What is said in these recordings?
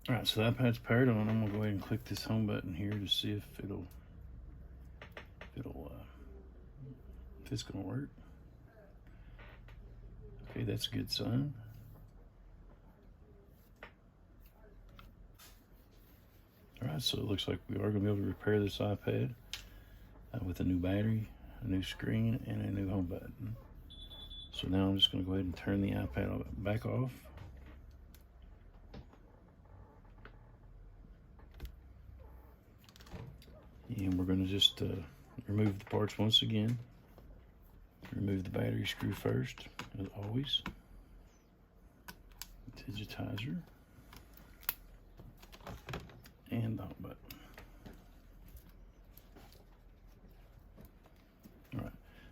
All right, so the iPad's powered on. I'm gonna go ahead and click this home button here to see if if it's gonna work. Okay, that's a good sign. All right, so it looks like we are gonna be able to repair this iPad with a new battery, a new screen, and a new home button. So now I'm just gonna go ahead and turn the iPad back off. And we're gonna just remove the parts once again. Remove the battery screw first, as always. Digitizer. And the home button. All right,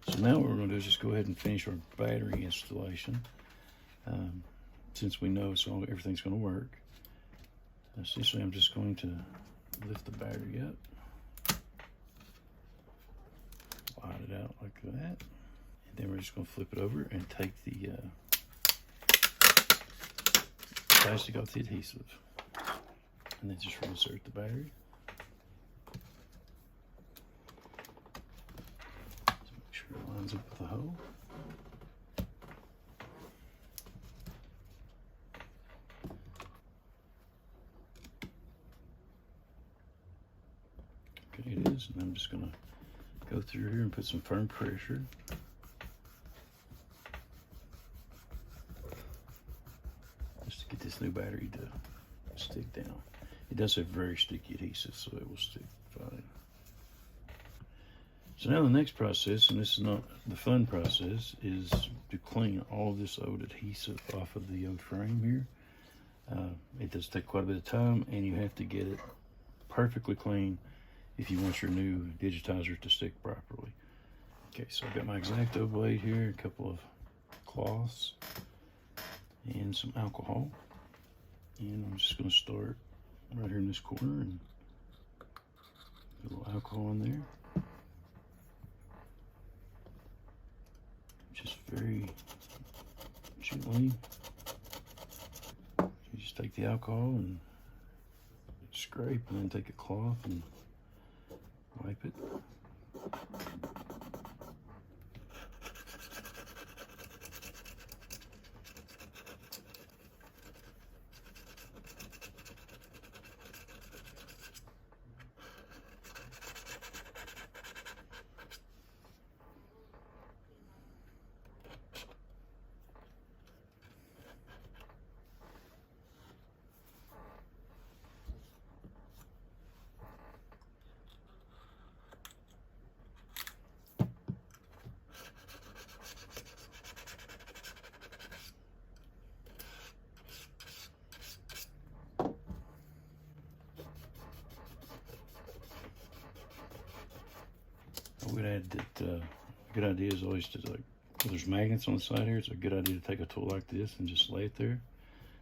so now what we're gonna do is just go ahead and finish our battery installation. Since we know everything's gonna work. Essentially, I'm just going to lift the battery up. Slide it out like that. And then we're just gonna flip it over and take the plastic off the adhesive. And then just reinsert the battery. So make sure it lines up with the hole. Okay, it is, and I'm just gonna go through here and put some firm pressure. Just to get this new battery to stick down. It does have very sticky adhesive, so it will stick fine. So now the next process, and this is not the fun process, is to clean all of this old adhesive off of the old frame here. It does take quite a bit of time, and you have to get it perfectly clean if you want your new digitizer to stick properly. Okay, so I've got my X-Acto blade here, a couple of cloths, and some alcohol. And I'm just going to start right here in this corner and put a little alcohol in there. Just very gently. You just take the alcohol and scrape, and then take a cloth and wipe it. I would add that a good idea is always to, like, well, there's magnets on the side here. It's a good idea to take a tool like this and just lay it there.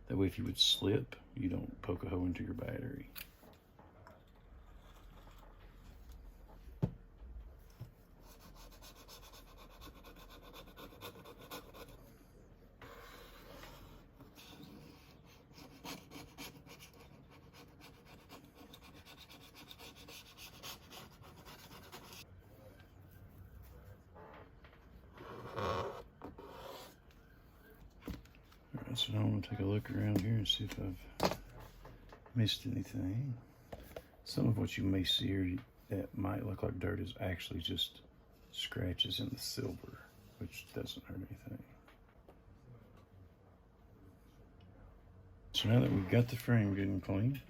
That way, if you would slip, you don't poke a hole into your battery. Alright, so now I'm going to take a look around here and see if I've missed anything. Some of what you may see here that might look like dirt is actually just scratches in the silver, which doesn't hurt anything. So now that we've got the frame getting clean,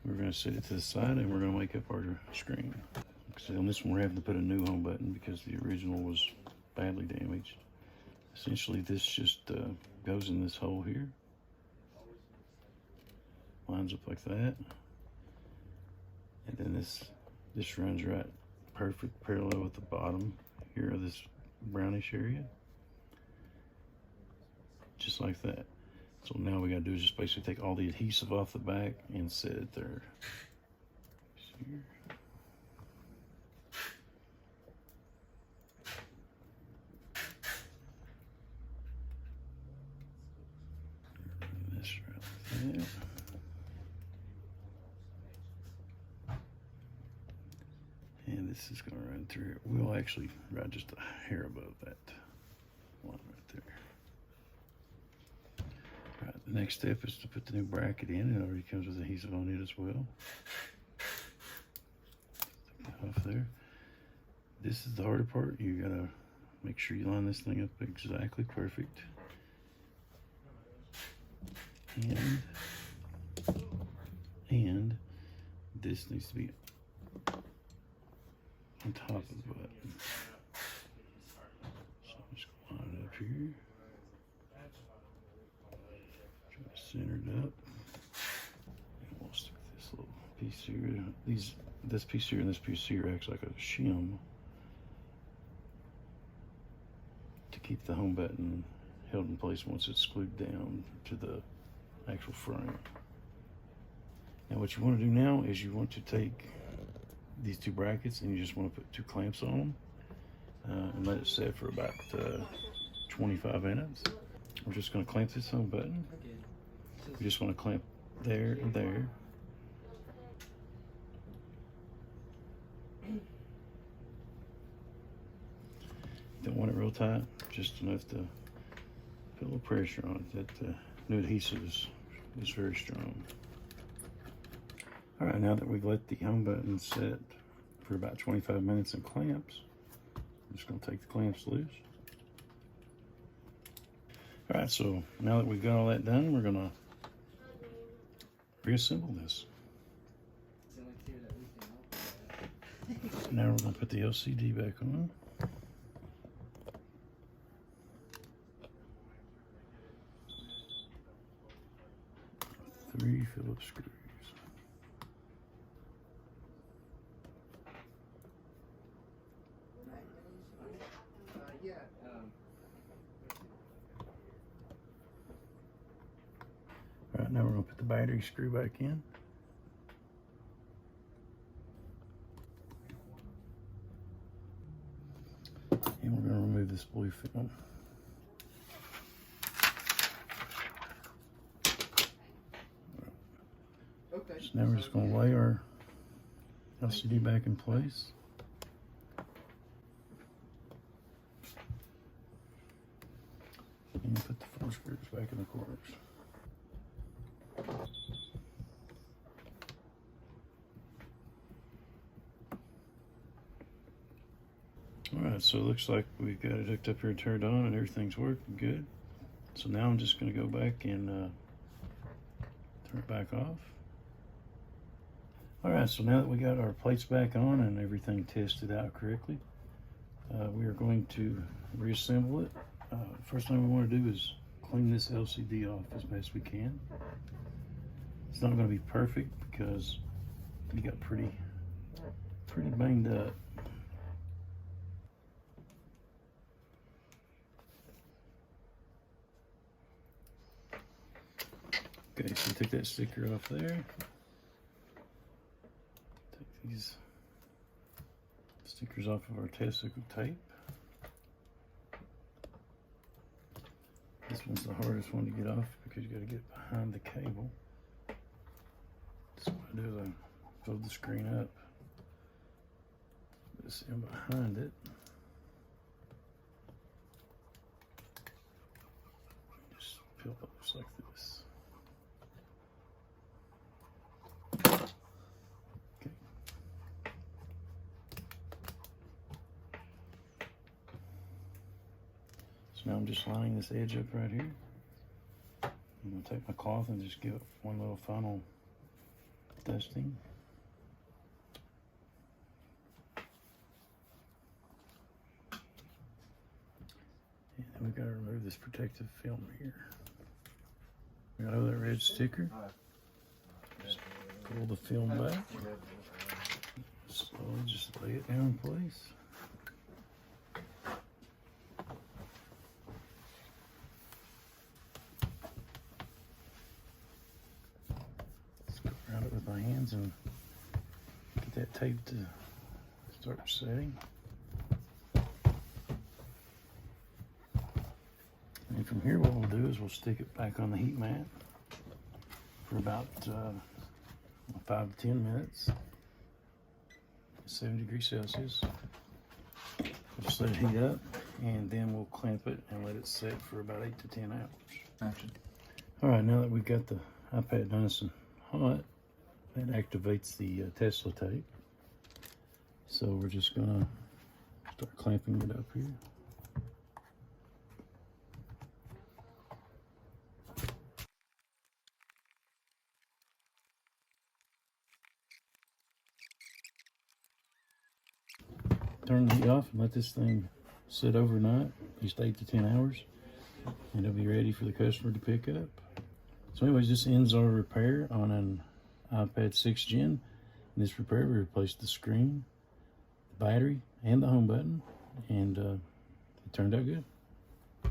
we're going to set it to the side and we're going to make up our screen. So on this one we're having to put a new home button because the original was badly damaged. Essentially this just goes in this hole here. Lines up like that. And then this runs right perfect parallel with the bottom here of this brownish area. Just like that. So now we gotta do is just basically take all the adhesive off the back and set it there. Here. This that. And this is going to run through it. We'll actually run just a hair above that one right there. All right, the next step is to put the new bracket in. It already comes with adhesive on it as well. Take that off there. This is the harder part. You gotta make sure you line this thing up exactly perfect. And this needs to be on top of the button. So I'm just gonna line it up here. Try to center it up. And we'll stick this little piece here. This piece here and this piece here acts like a shim to keep the home button held in place once it's glued down to the actual frame. Now what you want to do now is you want to take these two brackets and you just want to put two clamps on them and let it set for about 25 minutes. We're just going to clamp this home button. We just want to clamp there and there. Don't want it real tight, just enough to put a little pressure on it. That new adhesive is very strong. All right, now that we've let the home button set for about 25 minutes in clamps, I'm just gonna take the clamps loose. All right, so now that we've got all that done, we're gonna reassemble this. So now we're gonna put the LCD back on. 3 Phillips screws. All right, now we're going to put the battery screw back in. And we're going to remove this blue film. So now we're just going to lay our LCD back in place. And put the 4 screws back in the corners. Alright, so it looks like we've got it hooked up here and turned on and everything's working good. So now I'm just going to go back and turn it back off. Alright, so now that we got our plates back on and everything tested out correctly, we are going to reassemble it. First thing we want to do is clean this LCD off as best we can. It's not going to be perfect because it got pretty banged up. Okay, so take that sticker off there. Take these stickers off of our testicle tape. This one's the hardest one to get off because you got to get behind the cable. So what I do is I fold the screen up, put this in behind it. Just peel it just like this. Okay. So now I'm just lining this edge up right here. I'm going to take my cloth and just give it one little final dusting. And then we've got to remove this protective film here. We got over that red sticker. Just pull the film back. Slowly just lay it down in place. Just go around it with my hands and get that tape to start setting. And from here what we'll do is we'll stick it back on the heat mat. for about 5 to 10 minutes, 70 degrees Celsius. Just let it heat up, and then we'll clamp it and let it set for about 8 to 10 hours. Gotcha. All right, now that we've got the iPad nice and hot, that activates the Tesla tape. So we're just gonna start clamping it up here. Turn the heat off and let this thing sit overnight, at least 8 to 10 hours, and it'll be ready for the customer to pick up. So anyways, this ends our repair on an iPad 6th Gen. In this repair, we replaced the screen, the battery, and the home button, and it turned out good.